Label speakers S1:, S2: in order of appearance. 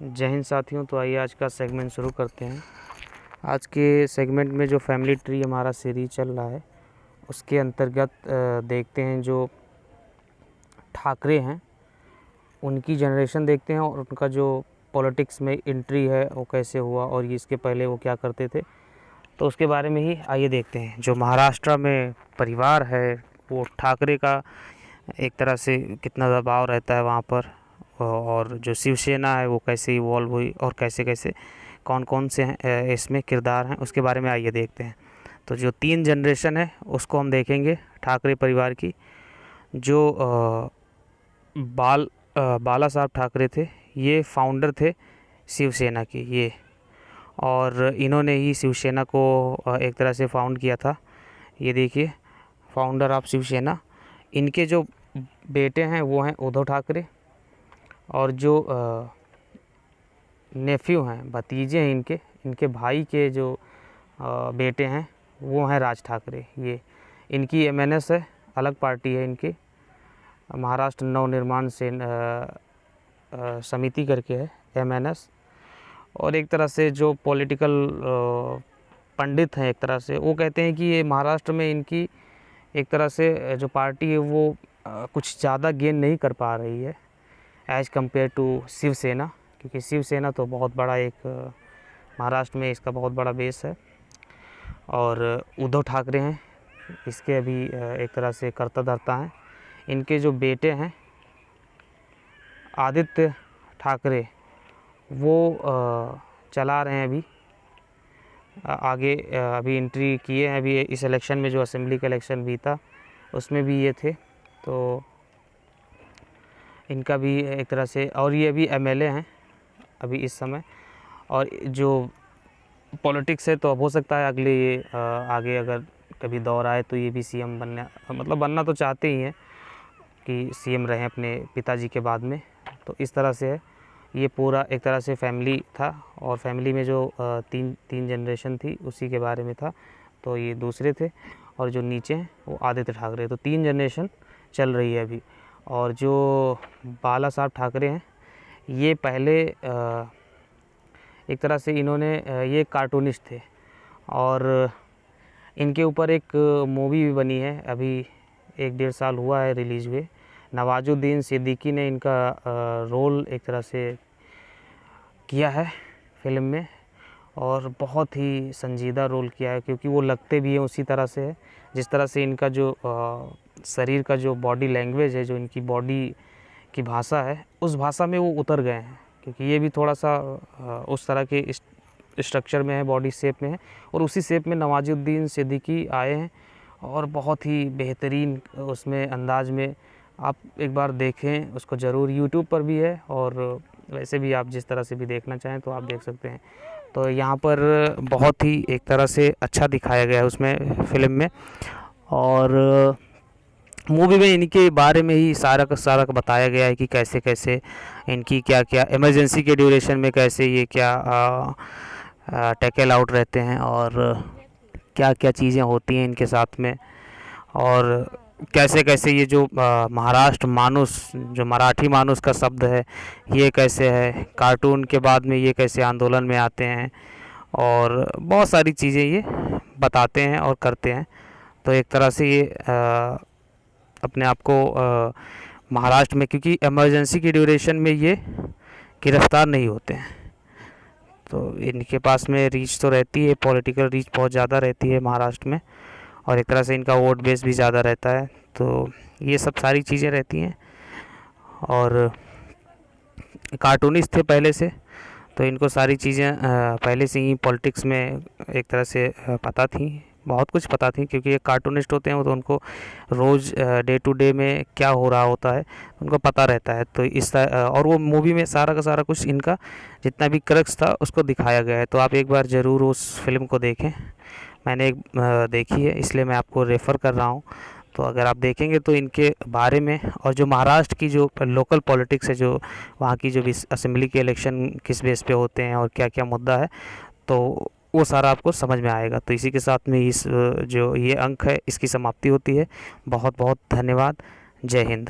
S1: जय हिंद साथियों। तो आइए आज का सेगमेंट शुरू करते हैं। आज के सेगमेंट में जो फैमिली ट्री हमारा सीरीज चल रहा है उसके अंतर्गत देखते हैं जो ठाकरे हैं उनकी जनरेशन देखते हैं और उनका जो पॉलिटिक्स में एंट्री है वो कैसे हुआ और ये इसके पहले वो क्या करते थे, तो उसके बारे में ही आइए देखते हैं। जो महाराष्ट्र में परिवार है वो ठाकरे का एक तरह से कितना दबाव रहता है वहाँ पर, और जो शिवसेना है वो कैसे इवॉल्व हुई और कैसे कैसे कौन कौन से हैं इसमें किरदार हैं, उसके बारे में आइए देखते हैं। तो जो 3 जनरेशन है उसको हम देखेंगे ठाकरे परिवार की। जो बाला साहब ठाकरे थे, ये फाउंडर थे शिवसेना की ये, और इन्होंने ही शिवसेना को एक तरह से फाउंड किया था। ये देखिए, फाउंडर ऑफ शिवसेना। इनके जो बेटे हैं वो हैं उद्धव ठाकरे, और जो नेफ्यू हैं, भतीजे हैं इनके भाई के जो बेटे हैं वो हैं राज ठाकरे। ये इनकी एमएनएस है, अलग पार्टी है इनकी, महाराष्ट्र नवनिर्माण से समिति करके है एमएनएस। और एक तरह से जो पॉलिटिकल पंडित हैं, एक तरह से वो कहते हैं कि ये महाराष्ट्र में इनकी एक तरह से जो पार्टी है वो कुछ ज़्यादा गेन नहीं कर पा रही है एज़ कम्पेयर टू शिवसेना, क्योंकि शिवसेना तो बहुत बड़ा एक महाराष्ट्र में इसका बहुत बड़ा बेस है। और उद्धव ठाकरे हैं इसके अभी एक तरह से कर्ता धर्ता हैं। इनके जो बेटे हैं आदित्य ठाकरे वो चला रहे हैं अभी आगे, अभी एंट्री किए हैं अभी इस इलेक्शन में। जो असेंबली का इलेक्शन भी था उसमें भी ये थे, तो इनका भी एक तरह से, और ये अभी एमएलए हैं अभी इस समय। और जो पॉलिटिक्स है तो अब हो सकता है अगले ये आगे अगर कभी दौर आए तो ये भी सीएम बनना तो चाहते ही हैं कि सीएम रहें अपने पिताजी के बाद में। तो इस तरह से है, ये पूरा एक तरह से फैमिली था, और फैमिली में जो तीन जनरेशन थी उसी के बारे में था। तो ये दूसरे थे, और जो नीचे हैं वो आदित्य ठाकरे। तो 3 जनरेशन चल रही है अभी। और जो बाला साहब ठाकरे हैं ये पहले एक तरह से इन्होंने ये कार्टूनिस्ट थे, और इनके ऊपर एक मूवी भी बनी है, अभी 1-1.5 साल हुआ है रिलीज़ हुए। नवाजुद्दीन सिद्दीकी ने इनका रोल एक तरह से किया है फिल्म में, और बहुत ही संजीदा रोल किया है, क्योंकि वो लगते भी हैं उसी तरह से है जिस तरह से इनका जो शरीर का जो बॉडी लैंग्वेज है, जो इनकी बॉडी की भाषा है, उस भाषा में वो उतर गए हैं। क्योंकि ये भी थोड़ा सा उस तरह के स्ट्रक्चर में है, बॉडी शेप में है, और उसी शेप में नवाजुद्दीन सिद्दीकी आए हैं, और बहुत ही बेहतरीन उसमें अंदाज में। आप एक बार देखें उसको ज़रूर, यूट्यूब पर भी है, और वैसे भी आप जिस तरह से भी देखना चाहें तो आप देख सकते हैं। तो यहाँ पर बहुत ही एक तरह से अच्छा दिखाया गया है उसमें फ़िल्म में, और मूवी में इनके बारे में ही सारा का सारा बताया गया है कि कैसे कैसे इनकी क्या क्या इमरजेंसी के ड्यूरेशन में कैसे ये क्या टैकल आउट रहते हैं, और क्या क्या चीज़ें होती हैं इनके साथ में, और कैसे कैसे ये जो महाराष्ट्र मानुस, जो मराठी मानुस का शब्द है, ये कैसे है कार्टून के बाद में, ये कैसे आंदोलन में आते हैं, और बहुत सारी चीज़ें ये बताते हैं और करते हैं। तो एक तरह से ये अपने आप को महाराष्ट्र में, क्योंकि इमरजेंसी की ड्यूरेशन में ये गिरफ़्तार नहीं होते हैं, तो इनके पास में रीच तो रहती है, पॉलिटिकल रीच बहुत ज़्यादा रहती है महाराष्ट्र में, और एक तरह से इनका वोट बेस भी ज़्यादा रहता है। तो ये सब सारी चीज़ें रहती हैं, और कार्टूनिस्ट थे पहले से, तो इनको सारी चीज़ें पहले से ही पॉलिटिक्स में एक तरह से पता थी, बहुत कुछ पता थी, क्योंकि ये कार्टूनिस्ट होते हैं वो तो उनको रोज़ डे टू डे में क्या हो रहा होता है उनको पता रहता है। तो और वो मूवी में सारा का सारा कुछ इनका जितना भी क्रक्स था उसको दिखाया गया है। तो आप एक बार ज़रूर उस फिल्म को देखें। मैंने एक देखी है, इसलिए मैं आपको रेफ़र कर रहा हूँ। तो अगर आप देखेंगे तो इनके बारे में, और जो महाराष्ट्र की जो लोकल पॉलिटिक्स है, जो वहाँ की जो भी असेंबली के इलेक्शन किस बेस पे होते हैं और क्या क्या मुद्दा है, तो वो सारा आपको समझ में आएगा। तो इसी के साथ में इस जो ये अंक है इसकी समाप्ति होती है। बहुत बहुत धन्यवाद। जय हिंद।